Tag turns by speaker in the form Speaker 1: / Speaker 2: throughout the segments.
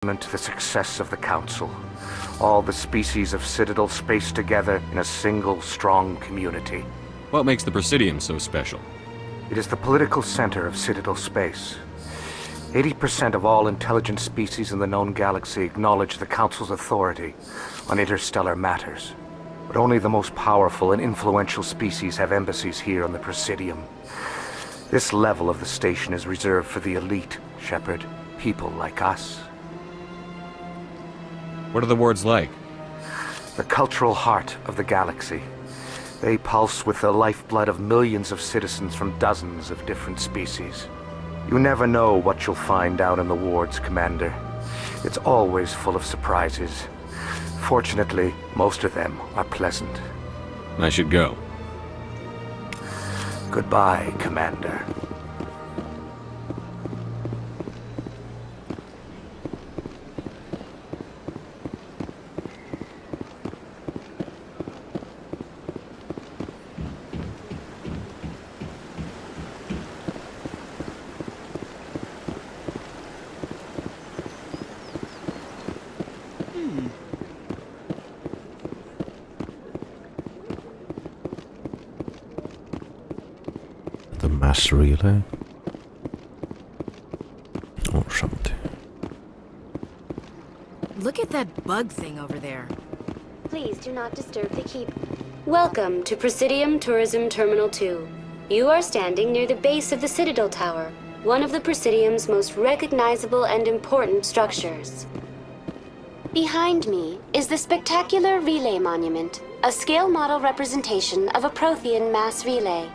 Speaker 1: to the success of the Council. All the species of Citadel spaced together in a single, strong community.
Speaker 2: What makes the Presidium so special?
Speaker 1: It is the political center of Citadel space. 80% of all intelligent species in the known galaxy acknowledge the Council's authority on interstellar matters. But only the most powerful and influential species have embassies here on the Presidium. This level of the station is reserved for the elite, Shepard. People like us.
Speaker 2: What are the wards like?
Speaker 1: The cultural heart of the galaxy. They pulse with the lifeblood of millions of citizens from dozens of different species. You never know what you'll find out in the wards, Commander. It's always full of surprises. Fortunately, most of them are pleasant.
Speaker 2: I should go.
Speaker 1: Goodbye, Commander.
Speaker 3: The mass relay or something.
Speaker 4: Look at that bug thing over there.
Speaker 5: Please do not disturb the keep. Welcome to Presidium Tourism Terminal 2. You are standing near the base of the Citadel Tower, one of the Presidium's most recognizable and important structures. Behind me is the spectacular Relay Monument, a scale model representation of a Prothean mass relay.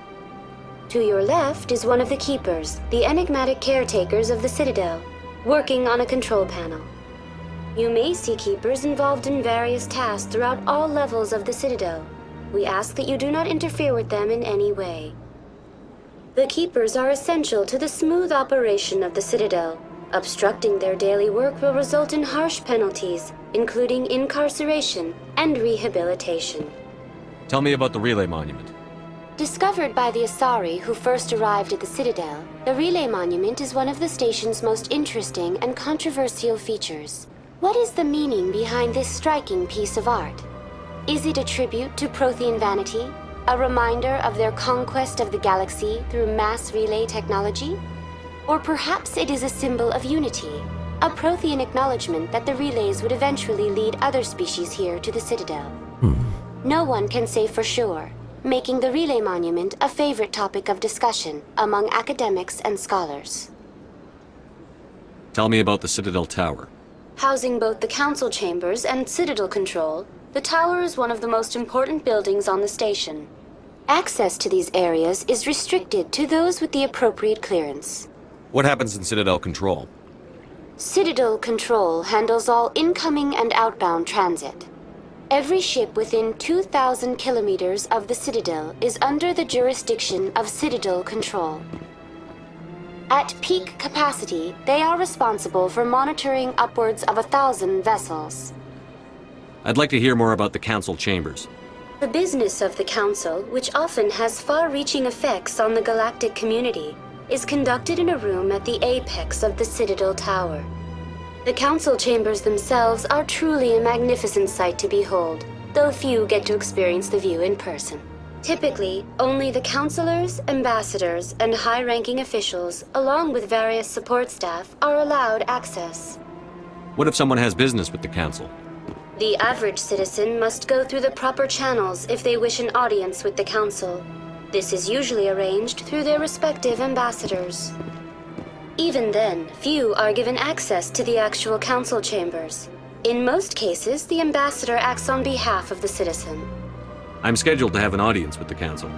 Speaker 5: To your left is one of the Keepers, the enigmatic caretakers of the Citadel, working on a control panel. You may see Keepers involved in various tasks throughout all levels of the Citadel. We ask that you do not interfere with them in any way. The Keepers are essential to the smooth operation of the Citadel. Obstructing their daily work will result in harsh penalties, including incarceration and rehabilitation.
Speaker 2: Tell me about the Relay Monument.
Speaker 5: Discovered by the Asari who first arrived at the Citadel, the Relay Monument is one of the station's most interesting and controversial features. What is the meaning behind this striking piece of art? Is it a tribute to Prothean vanity? A reminder of their conquest of the galaxy through mass relay technology? Or perhaps it is a symbol of unity, a Prothean acknowledgement that the relays would eventually lead other species here to the Citadel. No one can say for sure, making the Relay Monument a favorite topic of discussion among academics and scholars.
Speaker 2: Tell me about the Citadel Tower.
Speaker 5: Housing both the Council chambers and Citadel control, the tower is one of the most important buildings on the station. Access to these areas is restricted to those with the appropriate clearance.
Speaker 2: What happens in Citadel Control?
Speaker 5: Citadel Control handles all incoming and outbound transit. Every ship within 2,000 kilometers of the Citadel is under the jurisdiction of Citadel Control. At peak capacity, they are responsible for monitoring upwards of 1,000 vessels.
Speaker 2: I'd like to hear more about the Council chambers.
Speaker 5: The business of the Council, which often has far-reaching effects on the galactic community, is conducted in a room at the apex of the Citadel Tower. The Council chambers themselves are truly a magnificent sight to behold, though few get to experience the view in person. Typically, only the councilors, ambassadors, and high-ranking officials, along with various support staff, are allowed access.
Speaker 2: What if someone has business with the Council?
Speaker 5: The average citizen must go through the proper channels if they wish an audience with the Council. This is usually arranged through their respective ambassadors. Even then, few are given access to the actual Council chambers. In most cases, the ambassador acts on behalf of the citizen.
Speaker 2: I'm scheduled to have an audience with the Council.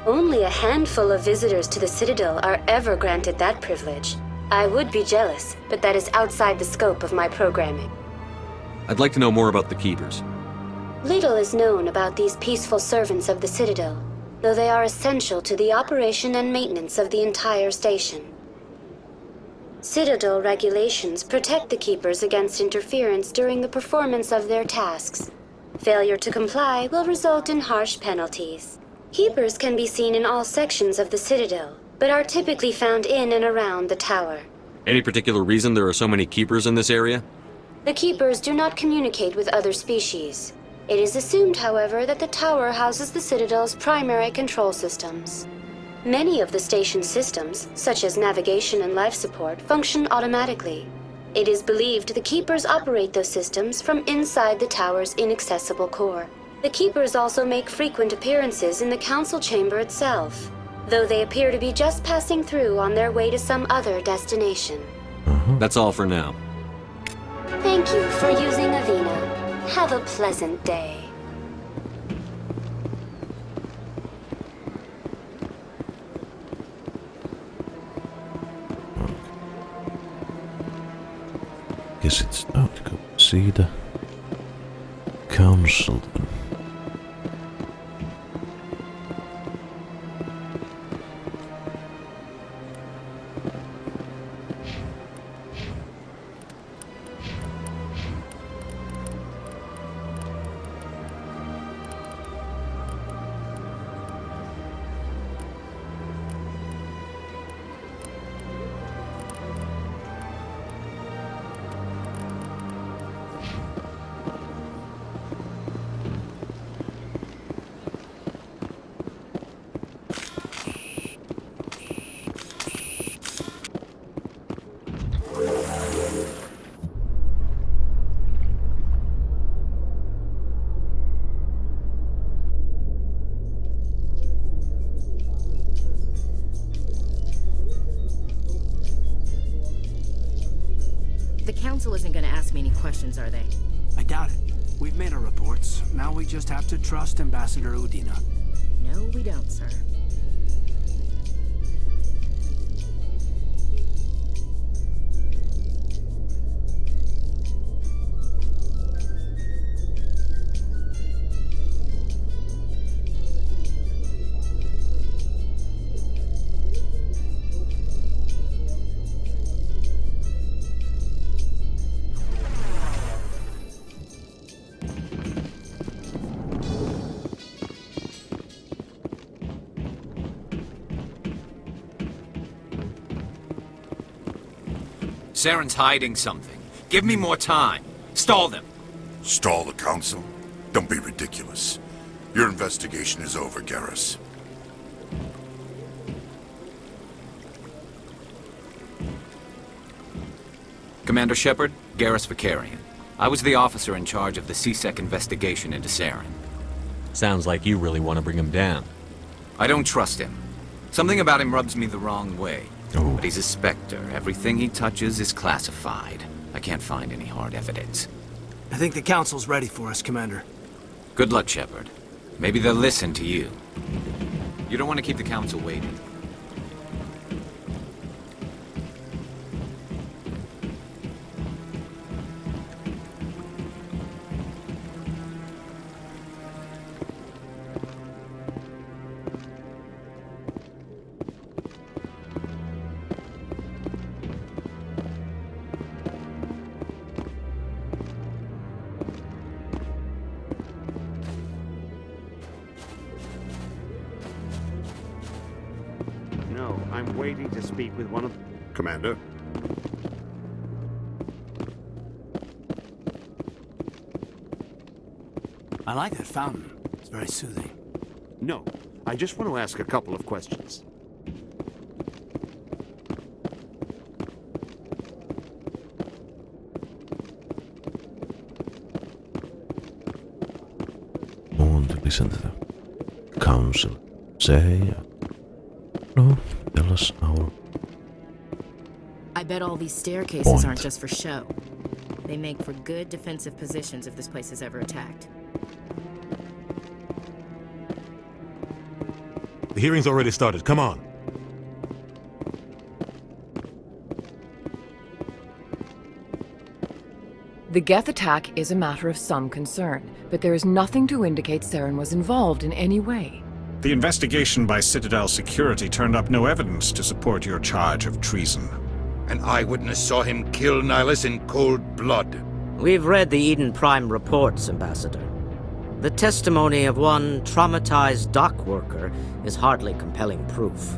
Speaker 5: Only a handful of visitors to the Citadel are ever granted that privilege. I would be jealous, but that is outside the scope of my programming.
Speaker 2: I'd like to know more about the Keepers.
Speaker 5: Little is known about these peaceful servants of the Citadel, though they are essential to the operation and maintenance of the entire station. Citadel regulations protect the Keepers against interference during the performance of their tasks. Failure to comply will result in harsh penalties. Keepers can be seen in all sections of the Citadel, but are typically found in and around the tower.
Speaker 2: Any particular reason there are so many Keepers in this area?
Speaker 5: The Keepers do not communicate with other species. It is assumed, however, that the tower houses the Citadel's primary control systems. Many of the station's systems, such as navigation and life support, function automatically. It is believed the Keepers operate those systems from inside the tower's inaccessible core. The Keepers also make frequent appearances in the Council chamber itself, though they appear to be just passing through on their way to some other destination.
Speaker 2: That's all for now.
Speaker 5: Thank you for using Avina. Have a pleasant day.
Speaker 3: Guess it's time to go see the council then.
Speaker 4: The Council isn't gonna ask me any questions, are they?
Speaker 6: I doubt it. We've made our reports. Now we just have to trust Ambassador Udina.
Speaker 4: No, we don't, sir.
Speaker 7: Saren's hiding something. Give me more time. Stall them.
Speaker 8: Stall the Council? Don't be ridiculous. Your investigation is over, Garrus.
Speaker 7: Commander Shepard, Garrus Vakarian. I was the officer in charge of the C-Sec investigation into Saren.
Speaker 2: Sounds like you really want to bring him down.
Speaker 7: I don't trust him. Something about him rubs me the wrong way.
Speaker 3: Oh.
Speaker 7: But he's a Spectre. Everything he touches is classified. I can't find any hard evidence.
Speaker 6: I think the Council's ready for us, Commander.
Speaker 7: Good luck, Shepard. Maybe they'll listen to you. You don't want to keep the Council waiting.
Speaker 9: No, I'm waiting to speak with one of...
Speaker 8: Commander?
Speaker 6: I like that fountain. It's very soothing.
Speaker 9: No, I just want to ask a couple of questions.
Speaker 3: I want to listen to the council say. No, tell us our
Speaker 4: I bet all these staircases
Speaker 3: Point.
Speaker 4: aren't just for show. They make for good defensive positions if this place is ever attacked.
Speaker 10: The hearing's already started. Come on.
Speaker 11: The Geth attack is a matter of some concern, but there is nothing to indicate Saren was involved in any way.
Speaker 12: The investigation by Citadel Security turned up no evidence to support your charge of treason.
Speaker 8: An eyewitness saw him kill Nihilus in cold blood.
Speaker 13: We've read the Eden Prime reports, Ambassador. The testimony of one traumatized dock worker is hardly compelling proof.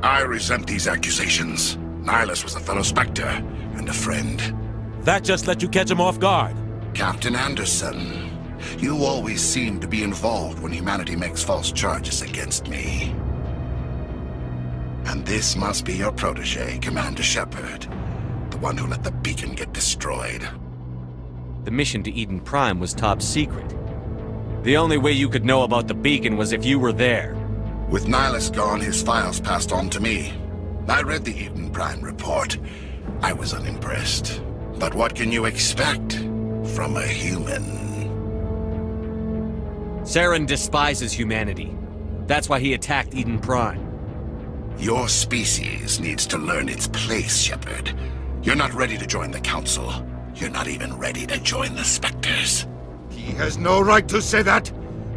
Speaker 8: I resent these accusations. Nihilus was a fellow Spectre and a friend.
Speaker 10: That just let you catch him off guard.
Speaker 8: Captain Anderson, you always seem to be involved when humanity makes false charges against me. And this must be your protege, Commander Shepard. The one who let the beacon get destroyed.
Speaker 2: The mission to Eden Prime was top secret. The only way you could know about the beacon was if you were there.
Speaker 8: With Nihilus gone, his files passed on to me. I read the Eden Prime report. I was unimpressed. But what can you expect from a human?
Speaker 2: Saren despises humanity. That's why he attacked Eden Prime.
Speaker 8: Your species needs to learn its place, Shepard. You're not ready to join the Council. You're not even ready to join the Spectres.
Speaker 14: He has no right to say that.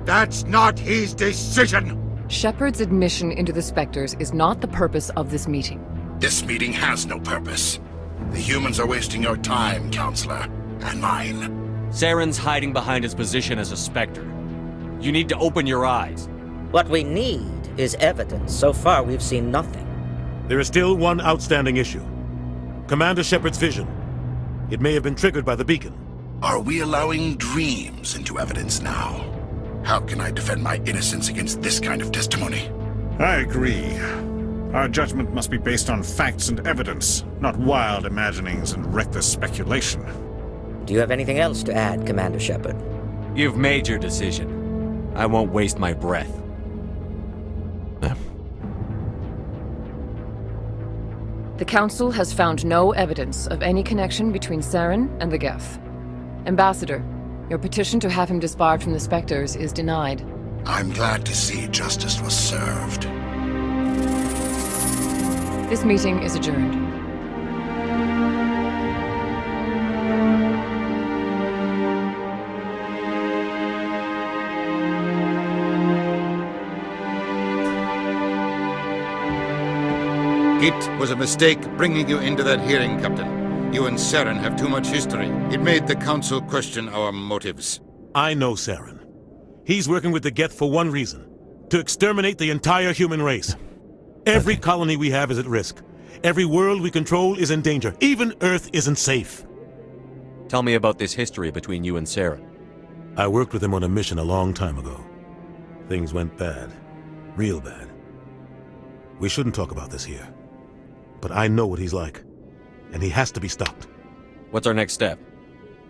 Speaker 14: That's not his decision.
Speaker 11: Shepard's admission into the Spectres is not the purpose of this meeting.
Speaker 8: This meeting has no purpose. The humans are wasting your time, Counselor, and mine.
Speaker 2: Saren's hiding behind his position as a Spectre. You need to open your eyes.
Speaker 13: What we need is evidence. So far, we've seen nothing.
Speaker 10: There is still one outstanding issue. Commander Shepard's vision. It may have been triggered by the beacon.
Speaker 8: Are we allowing dreams into evidence now? How can I defend my innocence against this kind of testimony?
Speaker 12: I agree. Our judgment must be based on facts and evidence, not wild imaginings and reckless speculation.
Speaker 13: Do you have anything else to add, Commander Shepard?
Speaker 2: You've made your decision. I won't waste my breath.
Speaker 11: The Council has found no evidence of any connection between Saren and the Geth. Ambassador, your petition to have him disbarred from the Spectres is denied.
Speaker 8: I'm glad to see justice was served.
Speaker 11: This meeting is adjourned.
Speaker 14: It was a mistake bringing you into that hearing, Captain. You and Saren have too much history. It made the Council question our motives.
Speaker 10: I know Saren. He's working with the Geth for one reason. To exterminate the entire human race. Every colony we have is at risk. Every world we control is in danger. Even Earth isn't safe.
Speaker 2: Tell me about this history between you and Saren.
Speaker 10: I worked with him on a mission a long time ago. Things went bad. Real bad. We shouldn't talk about this here. But I know what he's like. And he has to be stopped.
Speaker 2: What's our next step?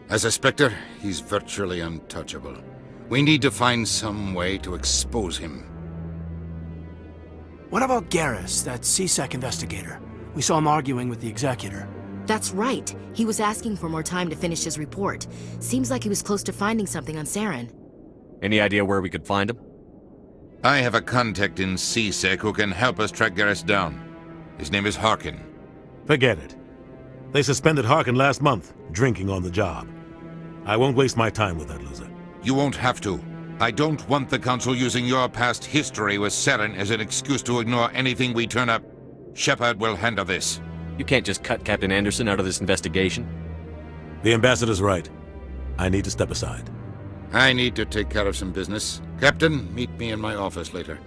Speaker 14: As a Spectre, he's virtually untouchable. We need to find some way to expose him.
Speaker 6: What about Garrus, that C-Sec investigator? We saw him arguing with the Executor.
Speaker 4: That's right. He was asking for more time to finish his report. Seems like he was close to finding something on Saren.
Speaker 2: Any idea where we could find him?
Speaker 14: I have a contact in C-Sec who can help us track Garrus down. His name is Harkin.
Speaker 10: Forget it. They suspended Harkin last month, drinking on the job. I won't waste my time with that loser.
Speaker 14: You won't have to. I don't want the Council using your past history with Saren as an excuse to ignore anything we turn up. Shepard will handle this.
Speaker 2: You can't just cut Captain Anderson out of this investigation.
Speaker 10: The Ambassador's right. I need to step aside.
Speaker 14: I need to take care of some business. Captain, meet me in my office later.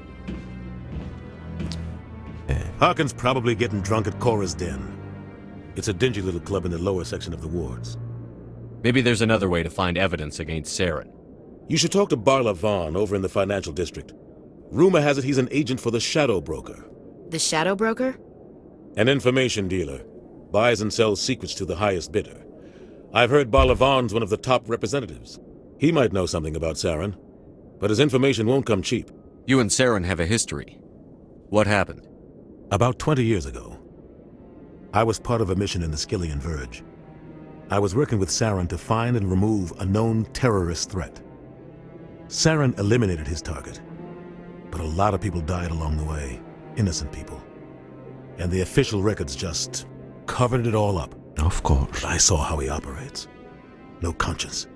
Speaker 10: Harkin's probably getting drunk at Cora's Den. It's a dingy little club in the lower section of the wards.
Speaker 2: Maybe there's another way to find evidence against Saren.
Speaker 10: You should talk to Barla Vaughn over in the financial district. Rumor has it he's an agent for the Shadow Broker.
Speaker 4: The Shadow Broker?
Speaker 10: An information dealer. Buys and sells secrets to the highest bidder. I've heard Barla Vaughn's one of the top representatives. He might know something about Saren, but his information won't come cheap.
Speaker 2: You and Saren have a history. What happened?
Speaker 10: About 20 years ago, I was part of a mission in the Skyllian Verge. I was working with Saren to find and remove a known terrorist threat. Saren eliminated his target, but a lot of people died along the way, innocent people. And the official records just covered it all up.
Speaker 3: Of course.
Speaker 10: But I saw how he operates. No conscience,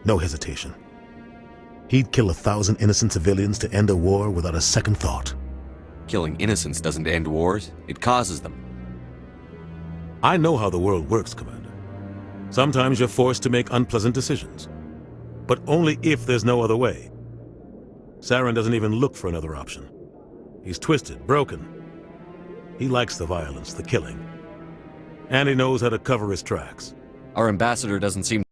Speaker 10: no hesitation. He'd kill 1,000 innocent civilians to end a war without a second thought.
Speaker 2: Killing innocents doesn't end wars, it causes them.
Speaker 10: I know how the world works, Commander. Sometimes you're forced to make unpleasant decisions. But only if there's no other way. Saren doesn't even look for another option. He's twisted, broken. He likes the violence, the killing. And he knows how to cover his tracks.
Speaker 2: Our ambassador doesn't seem